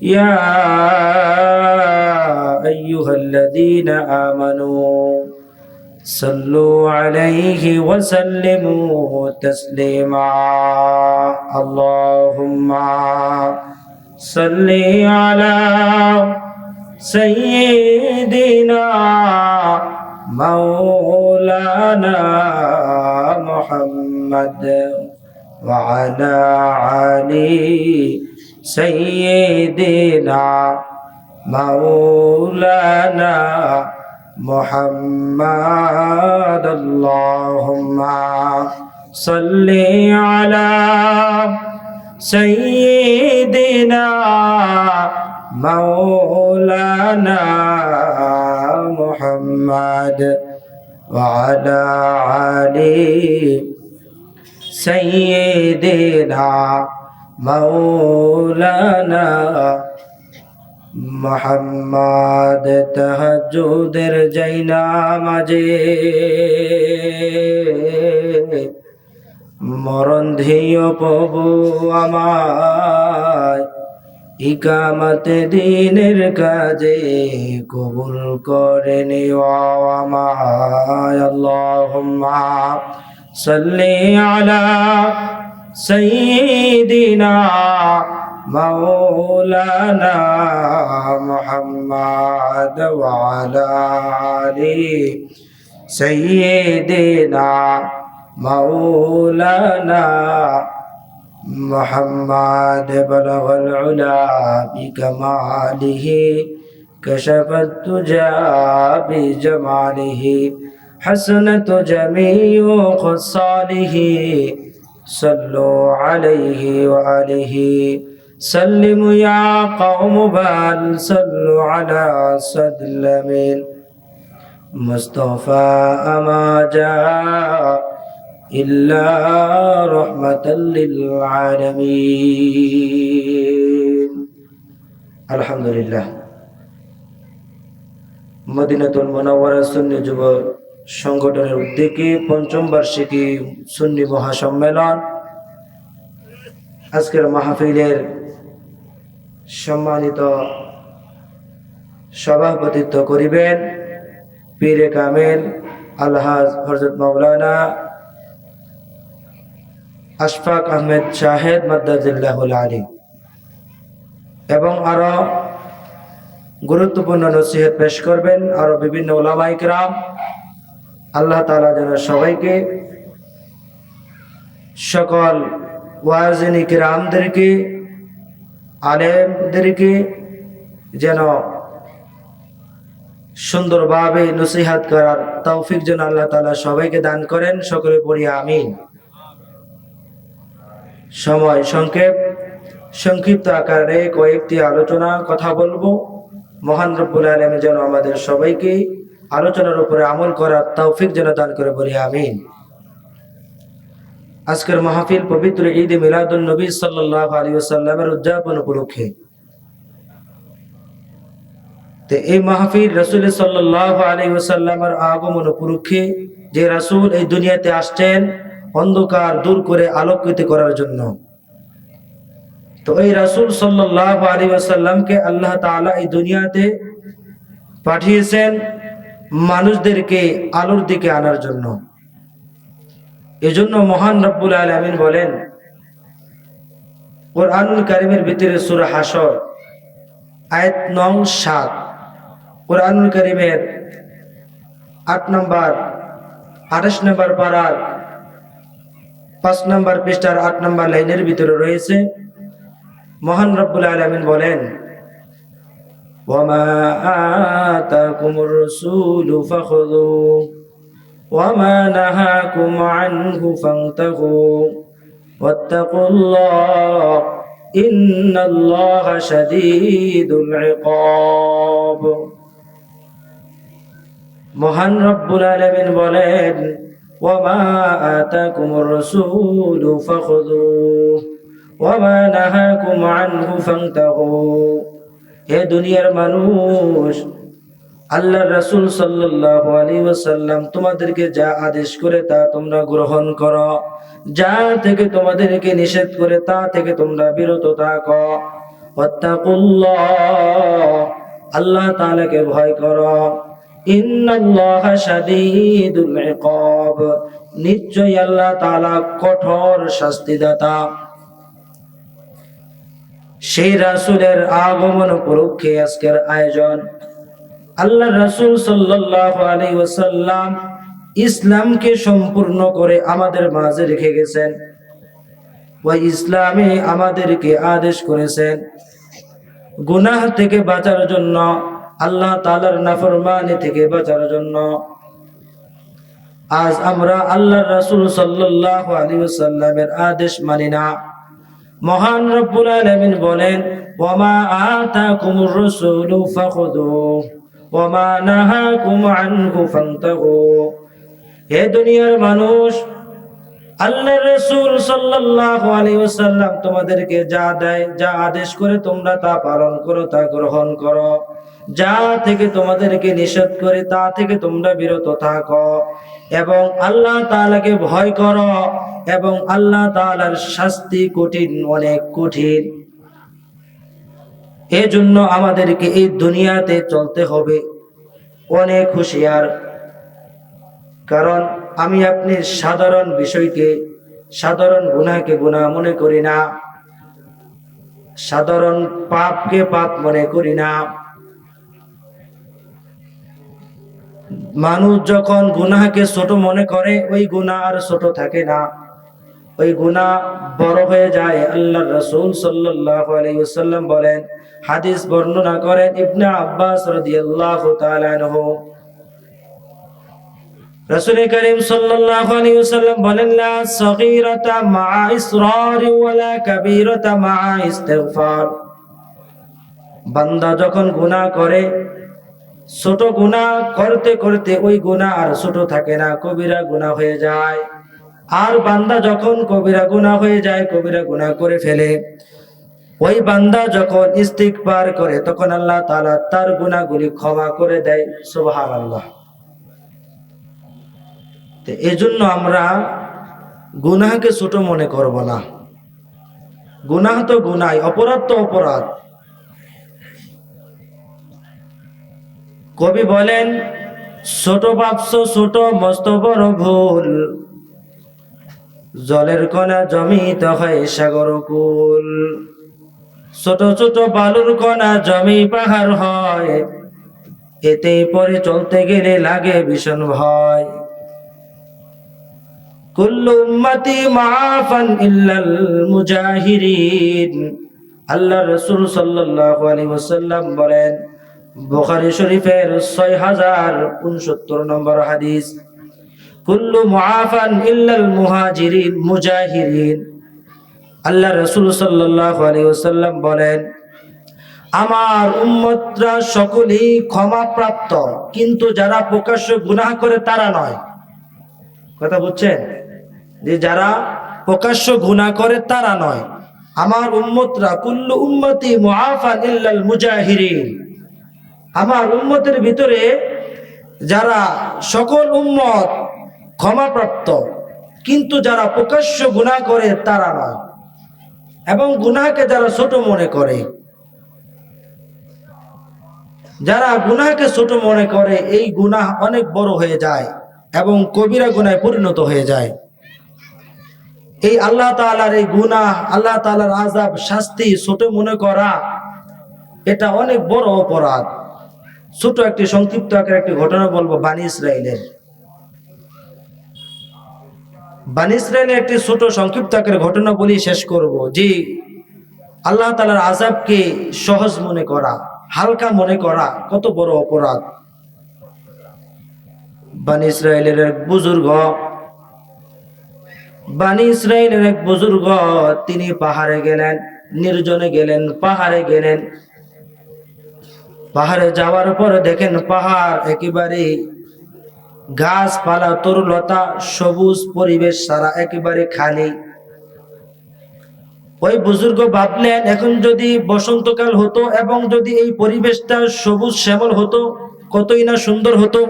يا أيها الذين آمنوا صلوا عليه وسلموا تسليما اللهم صل على سيدنا مولانا محمد وعلى آله سيدنا مولانا محمد اللهم صل على سيدنا مولانا محمد وعلى آله سيدنا مولانا محمد তাহাজ্জুদের জাইনা মাঝে মরণ ধিও প্রভু আমায় ইকামতে দিনের কাজে কবুল করে নিও আমায় আল্লাহুম্মা সাল্লি আলা সাইয়্যিদিনা مولانا محمد وعلى آله سيدنا مولانا محمد بلغ العلا بكماله كشف الدجى بجماله حسنت جميع خصاله صلوا عليه وآله سلموا يا قوم بل صلوا على سلم مصطفى ما جاء إلا رحمة للعالمين الحمد لله মদিনাতুল মুনাওয়ারা সুন্নি যুব সংগঠনের উদ্যোগে পঞ্চম বার্ষিকী সুন্নি মহাসম্মেলন আজকের মাহফিলের সম্মানিত সভাপতিত্ব করিবেন পীরে কামেল আলহাজ হযরত মাওলানা আশফাক আহমেদ শাহেদ মাদ্দাজিল্লাহুল আলী এবং আরো গুরুত্বপূর্ণ নসিহত পেশ করবেন আরো বিভিন্ন উলামায়ে কিরাম। আল্লাহ তাআলা যেন সবাইকে সকল ওয়াজিন কিরামদেরকে আলেমদেরকে যেন সুন্দরভাবে নসিহত করার তৌফিক যেন আল্লাহ তাআলা সবাইকে দান করেন, সকলে পড়ি আমিন। সময় সংক্ষিপ্ত আকারে কয়েকটি আলোচনা কথা বলবো। মহান রব্বুল আলামিন যেন আমাদের সবাইকে আলোচনার উপরে আমল করার তৌফিক যেন দান করে বলি আমিন। আজকের মাহফিল পবিত্র ঈদ মিলাদুন নবী সাল্লাল্লাহু আলাইহি ওয়াসাল্লামের উদযাপন উপলক্ষে। তো এই মাহফিল রাসূল সাল্লাল্লাহু আলাইহি ওয়াসাল্লামের আগমন উপলক্ষে, যে রাসূল এই দুনিয়াতে আসছেন অন্ধকার দূর করে আলোকিত করার জন্য। তো এই রাসূল সাল্লাল্লাহু আলাইহি ওয়াসাল্লামকে আল্লাহ তাআলা এই দুনিয়াতে পাঠিয়েছেন মানুষদেরকে আলোর দিকে আনার জন্য। এজন্য মহান রব্বুল আলামিন বলেন কুরআনুল কারীমের ভিতরে সূরা হাসর আয়াত নং 7, কুরআনুল কারীমের 8 নম্বর 28 নম্বর পারার 5 নম্বর পৃষ্ঠার 8 নম্বর লাইনের ভিতরে রয়েছে। মহান রব্বুল আলামিন বলেন ওয়ামা আতাকুমুর রাসূলু ফাখুযুহু ওয়ামা নাহাকুম আনহু ফান্তাহু ওয়াত্তাকুল্লাহ ইন্নাল্লাহা শাদীদুল ইকাব। মহান রব্বুল আলামিন বলেন ওয়ামা আতাকুমুর রাসূলু ফাখুযুহু ওয়ামা নাহাকুম আনহু ফান্তাহু। হে দুনিয়ার মানুষ, আল্লাহর রাসূল সাল্লাল্লাহু আলাইহি ওয়াসাল্লাম তোমাদেরকে যা আদেশ করে তা তোমরা গ্রহণ করো, যা থেকে তোমাদেরকে নিষেধ করে তা থেকে তোমরা বিরত থাকো। ওয়াত্তাকুল্লাহ, আল্লাহ তাআলাকে ভয় করো। ইন্নাল্লাহা শাদীদুল ইকাব, নিশ্চয়ই আল্লাহ তাআলা কঠোর শাস্তিদাতা। সেই রাসূলের আগমন উপলক্ষে আজকের আয়োজন। আল্লাহ রাসূল সাল্লাল্লাহু আলাইহি ওয়াসাল্লাম ইসলামকে সম্পূর্ণ করে আমাদের মাঝে রেখে গেছেন। ওই ইসলামে আমাদেরকে আদেশ করেছেন গুনাহ থেকে বাঁচার জন্য, আল্লাহ তাআলার নাফরমানি থেকে বাঁচার জন্য। আজ আমরা আল্লাহর রাসূল সাল্লাল্লাহু আলাইহি ওয়াসাল্লামের আদেশ মানি না। মহান রব্বুল আলামিন বলেন, ওয়ামা আতাকুমুর রাসূলু ফাখুযুহু ওয়ামা নাহাকুম আনহু ফান্তাহু। হে দুনিয়ার মানুষ, আল্লাহর রাসূল সাল্লাল্লাহু আলাইহি ওয়াসাল্লাম তোমাদেরকে যা দেয়, যা আদেশ করে তোমরা তা পালন করো, তা গ্রহণ করো। যা থেকে তোমাদেরকে নিষেধ করে তা থেকে তোমরা বিরত থাকো এবং আল্লাহ তাআলাকে ভয় করো, এবং আল্লাহ তাআলার শাস্তি কঠিন, অনেক কঠিন। এজন্য আমাদেরকে এই দুনিয়াতে চলতে হবে অনেক হুঁশিয়ার। কারণ আমি আপনি সাধারণ বিষয়কে, সাধারণ গুনাহকে গুনাহ মনে করি না, সাধারণ পাপকে পাপ মনে করি না। মানুষ যখন গুনাহকে ছোট মনে করে, ওই গুনাহ আর ছোট থাকে না, ওই গুনাহ বড় হয়ে যায়। আল্লাহর রাসূল সাল্লাল্লাহু আলাইহি ওয়াসাল্লাম বলেন, হাদিস বর্ণনা করেন ইবনে আব্বাস রাদিয়াল্লাহু তাআলা আনহু, রাসূল করিম সাল্লাল্লাহু আলাইহি ওয়াসাল্লাম বলেন, লা সগীরাতা মা ইসরারি ওয়ালা কাবীরাতা মা ইস্তিগফার। বান্দা যখন গুনাহ করে, ছোট গুনাহ করতে করতে ওই গুনাহ আর ছোট থাকে না, কবিরা গুনাহ হয়ে যায়। আর বান্দা যখন কবিরা গুনাহ হয়ে যায়, কবিরা গুনাহ করে ফেলে, ওই বান্দা যখন ইস্তিগফার করে, তখন আল্লাহ তাআলা তার গুনাহগুলি ক্ষমা করে দেয়। সুবহানাল্লাহ। তো এজন্য আমরা গুনাহকে ছোট মনে করব না। গুনাহ তো গুনাহ, অপরাধ তো অপরাধ। কবি বলেন, ছোট ভাবছো ছোট মস্ত বড় ভুল, জলের কণা জমিত হয় সাগর কুল। ছোট ছোট বালুর কণা জমি পাহাড় হয়, এতেই পরে চলতে গেলে লাগে ভীষণ ভয়। কুল্লু উম্মতি মাআফান ইল্লাল মুজাহিরিন। আল্লাহ রাসূল সাল্লাল্লাহু আলাইহি ওয়াসাল্লাম বলেন, বুখারী শরীফের 6069 নম্বর হাদিস, কুল্লু মুআফান ইল্লাল মুজাহিরিন। আল্লাহ রাসূল সাল্লাল্লাহু আলাইহি ওয়াসাল্লাম বলেন, আমার উম্মতরা সকলেই ক্ষমাপ্রাপ্ত, কিন্তু যারা প্রকাশ্য গুনাহ করে তারা নয়। কথা বুঝছেন? যে যারা প্রকাশ্য গুনাহ করে তারা নয়। আমার উম্মতরা, কুল্লু উম্মতি মুআফান ইল্লাল মুজাহিরিন, আমার উম্মতের ভিতরে যারা সকল উম্মত ক্ষমাপ্রাপ্ত, কিন্তু যারা প্রকাশ্য গুনাহ করে তারা নয়। এবং গুনাহকে যারা ছোট মনে করে, যারা গুনাহকে ছোট মনে করে, এই গুনাহ অনেক বড় হয়ে যায় এবং কবিরা গুনাহে পরিণত হয়ে যায়। এই আল্লাহ তাআলার এই গুনাহ, আল্লাহ তাআলার আযাব, শাস্তি ছোট মনে করা, এটা অনেক বড় অপরাধ। ছোট একটি সংক্ষিপ্ত আকারে একটি ঘটনা বলবো বানি ইসরাইলের। বানি ইসরাইলের একটি ছোট সংক্ষিপ্ত আকারে ঘটনা বলি শেষ করব। যে আল্লাহ তাআলার আযাবকে সহজ মনে করা, হালকা মনে করা কত বড় অপরাধ। বানি ইসরাইলের এক বুজুর্গ, তিনি পাহাড়ে গেলেন, নির্জনে গেলেন, পাহাড়ে গেলেন। পাহাড়ে যাওয়ার পরে দেখেন পাহাড় একেবারে গাছপালা, তরুলতা, সবুজ পরিবেশ সারা, একেবারে খালি। ওই বুজুর্গ ভাবলেন, এখন যদি বসন্তকাল হতো এবং যদি এই পরিবেশটা সবুজ শ্যামল হতো, কতই না সুন্দর হতো।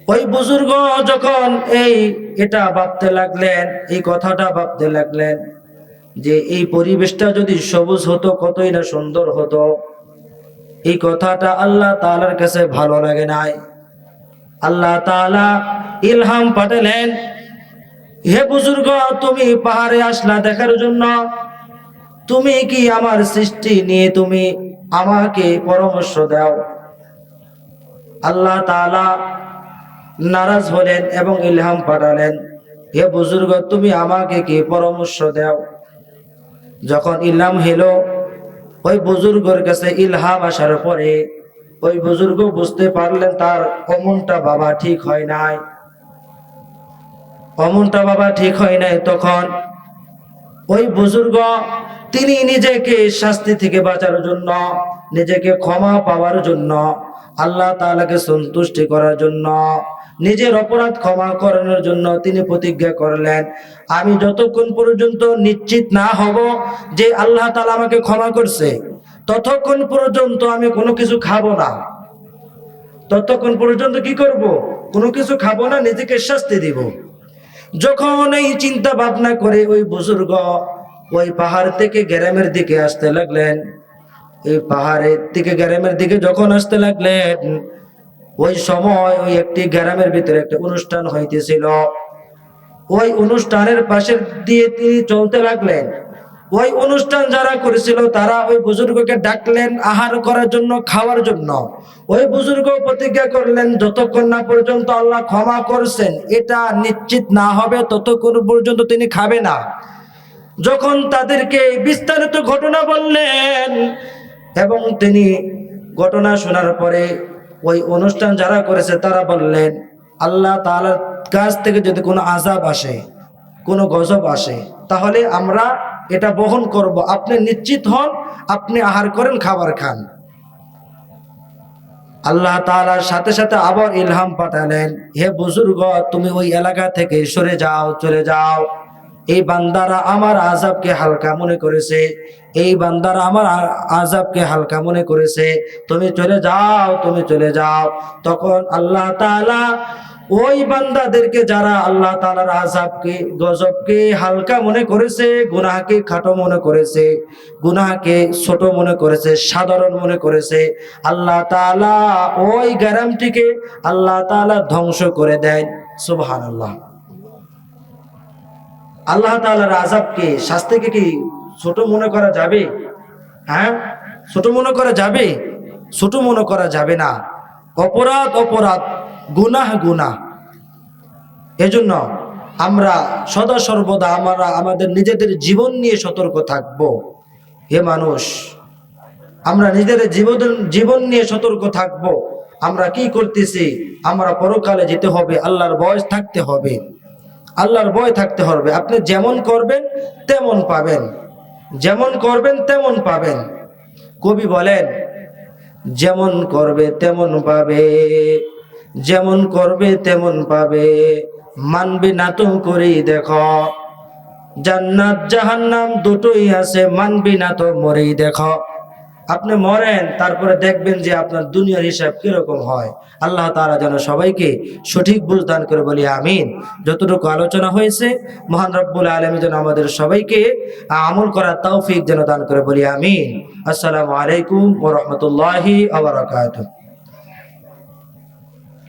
ওই বুজুর্গ যখন এটা ভাবতে লাগলেন, এই কথাটা ভাবতে লাগলেন, যে এই পরিবেশটা যদি সবুজ হতো কতই না সুন্দর হতো। এই কথাটা আল্লাহ তাআলার কাছে ভালো লাগে নাই। আল্লাহ তাআলা ইলহাম পাঠালেন, হে বুজুর্গ, তুমি পাহাড়ে আসলা দেখার জন্য, তুমি কি আমার সৃষ্টি নিয়ে তুমি আমাকে পরামর্শ দাও। আল্লাহ তাআলা নারাজ হলেন এবং ইলহাম পাঠালেন, হে বুজুর্গ, তুমি আমাকে কি পরামর্শ দাও। যখন ইলহাম হলো, ওই বুজুর্গের কাছে ইলহাম আসার পরে ওই বুজুর্গ বুঝতে পারলেন তার অমনটা বাবা ঠিক হয় নাই, অমনটা বাবা ঠিক হয় নাই। তখন ওই বুজুর্গ তিনি নিজেকে শাস্তি থেকে বাঁচার জন্য, নিজেকে ক্ষমা পাওয়ার জন্য, আল্লাহ তাআলাকে সন্তুষ্টি করার জন্য, নিজের অপরাধ ক্ষমা করানোর জন্য তিনি প্রতিজ্ঞা করলেন, আমি যতক্ষণ পর্যন্ত নিশ্চিত না হব যে আল্লাহ তাআলা আমাকে ক্ষমা করছে, ততক্ষণ পর্যন্ত আমি কোনো কিছু খাবো না। ততক্ষণ পর্যন্ত কি করব? কোনো কিছু খাবো না, নিজেকে শাস্তি দিব। যখন এই চিন্তা ভাবনা করে ওই বুজুর্গ ওই পাহাড় থেকে গ্রামের দিকে আসতে লাগলেন, এই পাহাড়ের থেকে গ্রামের দিকে যখন আসতে লাগলেন, ওই সময় ওই একটি গ্রামের ভিতরে একটা অনুষ্ঠান হইতেছিল। ওই অনুষ্ঠানের পাশে দিয়ে তিনি চলতে লাগলেন। ওই অনুষ্ঠান যারা করেছিল তারা ওই বুজুর্গকে ডাকলেন আহার করার জন্য, খাওয়ার জন্য। ওই বুজুর্গ প্রতিজ্ঞা করলেন, যতক্ষণ না পর্যন্ত আল্লাহ ক্ষমা করছেন এটা নিশ্চিত না হবে ততক্ষণ পর্যন্ত তিনি খাবে না। যখন তাদেরকে বিস্তারিত ঘটনা বললেন এবং তিনি ঘটনা শোনার পরে ওই অনুষ্ঠান যারা করেছে তারা বললেন, আল্লাহ তাআলার কাছ থেকে যদি কোনো আযাব আসে, কোনো গজব আসে, তাহলে আমরা এটা বহন করব, আপনি নিশ্চিত হন, আপনি আহার করেন, খাবার খান। আল্লাহ তাআলার সাথে সাথে আবার ইলহাম পাঠালেন, হে বুজুর্গ, তুমি ওই এলাকা থেকে সরে যাও, চলে যাও। এই বান্দারা আমার আযাবকে হালকা মনে করেছে, এই বান্দারা আমার আযাবকে হালকা মনে করেছে, তুমি চলে যাও, তুমি চলে যাও। তখন আল্লাহ তাআলা ওই বান্দাদেরকে যারা আল্লাহ তাআলার আযাবকে, গজবকে হালকা মনে করেছে, গুনাহকে খাটো মনে করেছে, গুনাহকে ছোট মনে করেছে, সাধারণ মনে করেছে, আল্লাহ তাআলা ওই গ্রামটিকে আল্লাহ তাআলা ধ্বংস করে দেন। সুবহানাল্লাহ। আল্লাহ তাআলার আযাবকে, শাস্তিকে কি ছোট মনে করা যাবে? হ্যাঁ, ছোট মনে করা যাবে? ছোট মনে করা যাবে না। অপরাধ অপরাধ, গুনাহ গুনাহ। এজন্য আমরা সদা সর্বদা আমরা আমাদের নিজেদের জীবন নিয়ে সতর্ক থাকব। হে মানুষ, আমরা নিজেদের জীবন নিয়ে সতর্ক থাকব। আমরা কি করতেছি? আমরা পরকালে যেতে হবে, আল্লাহর ভয় থাকতে হবে, আল্লাহর ভয় থাকতে হবে। আপনি যেমন করবেন তেমন পাবেন, যেমন করবেন তেমন পাবেন। কবি বলেন, যেমন করবে তেমন পাবে, যেমন করবে তেমন পাবে, মানবে না তো করেই দেখো, জান্নাত জাহান্নাম দুটোই আছে, মানবি না তো মরেই দেখো। আপনি মরেন, তারপরে দেখবেন যে আপনার দুনিয়ার হিসাব কিরকম হয়। আল্লাহ তাআলা যেন সবাইকে সঠিক বুঝ দান করে, বলি আমিন। যতটুকু আলোচনা হয়েছে মহান রব্বুল আলামিন যেন আমাদের সবাইকে আমল করার তৌফিক যেন দান করে, বলি আমিন। আসসালামু আলাইকুম ওয়া রাহমাতুল্লাহি ওয়া বারাকাতুহু।